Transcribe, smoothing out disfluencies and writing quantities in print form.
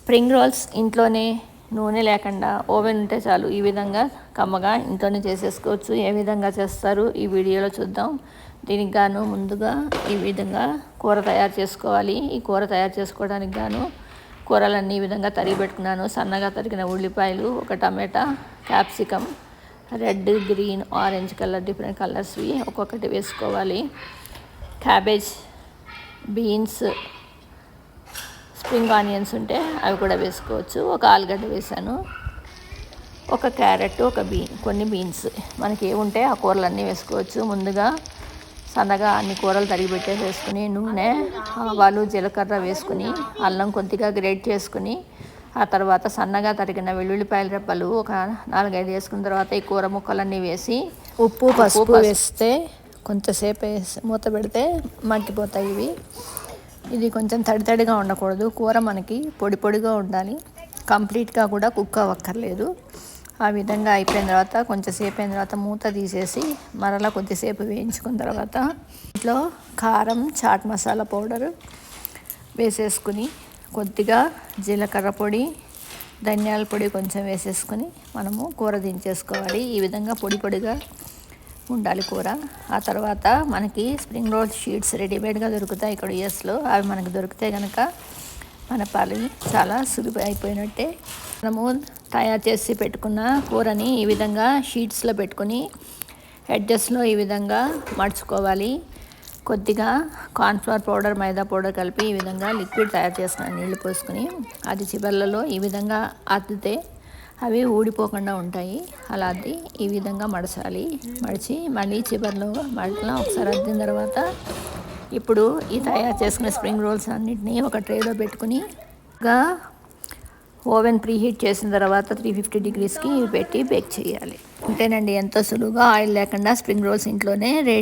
Spring rolls ఇంట్లోనే నూనె లేకుండా ఓవెన్ ఉంటే చాలు ఈ విధంగా కమ్మగా ఇంట్లోనే చేసేసుకోవచ్చు. ఏ విధంగా చేస్తారు ఈ వీడియోలో చూద్దాం. దీనికి గాను ముందుగా ఈ విధంగా కూర తయారు చేసుకోవాలి. ఈ కూర తయారు చేసుకోవడానికి గాను కూరలన్నీ ఈ విధంగా తరిగి పెట్టుకున్నాను. సన్నగా తరిగిన ఉల్లిపాయలు, ఒక tomato, capsicum, red, green, orange colour different కలర్స్వి ఒక్కొక్కటి వేసుకోవాలి. క్యాబేజ్, బీన్స్, స్ప్రింగ్ ఆనియన్స్ ఉంటే అవి కూడా వేసుకోవచ్చు. ఒక ఆలుగడ్డ వేసాను, ఒక క్యారెట్, కొన్ని బీన్స్, మనకి ఏముంటే ఆ కూరలన్నీ వేసుకోవచ్చు. ముందుగా సన్నగా అన్ని కూరలు తరిగి పెట్టేసుకుని నూనె, ఆవాలు, జీలకర్ర వేసుకుని అల్లం కొద్దిగా గ్రేట్ చేసుకుని ఆ తర్వాత సన్నగా తరిగిన వెల్లుల్లిపాయల రెబ్బలు ఒక 4-5 వేసుకున్న తర్వాత ఈ కూర ముక్కలన్నీ వేసి ఉప్పు పసుపు వేస్తే కొంచెంసేపు వేసి మూత పెడితే మగ్గిపోతాయి ఇవి. ఇది కొంచెం తడిగా ఉండకూడదు, కూర మనకి పొడిగా ఉండాలి. కంప్లీట్గా కూడా కుక్ అవ్వక్కర్లేదు. ఆ విధంగా అయిపోయిన తర్వాత కొంచెంసేపు అయిన తర్వాత మూత తీసేసి మరలా కొద్దిసేపు వేయించుకున్న తర్వాత ఇంట్లో కారం, చాట్ మసాలా పౌడర్ వేసేసుకుని కొద్దిగా జీలకర్ర పొడి, ధనియాల పొడి కొంచెం వేసేసుకుని మనము కూర దించేసుకోవాలి. ఈ విధంగా పొడిగా ఉండాలి కూర. ఆ తర్వాత మనకి స్ప్రింగ్ రోల్ షీట్స్ రెడీమేడ్గా దొరుకుతాయి ఇక్కడ యూఎస్లో. అవి మనకు దొరికితే కనుక మన పని చాలా సులువు అయిపోయినట్టే. మనము తయారు చేసి పెట్టుకున్న కూరని ఈ విధంగా షీట్స్లో పెట్టుకుని ఎడ్జెస్లో ఈ విధంగా మడుచుకోవాలి. కొద్దిగా కార్న్ఫ్లవర్ పౌడర్, మైదా పౌడర్ కలిపి ఈ విధంగా లిక్విడ్ తయారు చేసుకున్న నీళ్లు పోసుకుని అది చివర్లలో ఈ విధంగా అద్దితే అవి ఊడిపోకుండా ఉంటాయి. అలా అద్ది ఈ విధంగా మడిచి మళ్ళీ చివర్లో మళ్ళీ ఒకసారి అద్దిన తర్వాత ఇప్పుడు ఈ తయారు చేసుకున్న స్ప్రింగ్ రోల్స్ అన్నిటినీ ఒక ట్రేలో పెట్టుకుని ఓవెన్ ప్రీహీట్ చేసిన తర్వాత 350 degreesకి పెట్టి బేక్ చేయాలి. అంతేనండి, ఎంతో సులువుగా ఆయిల్ లేకుండా స్ప్రింగ్ రోల్స్ ఇంట్లోనే రెడీ.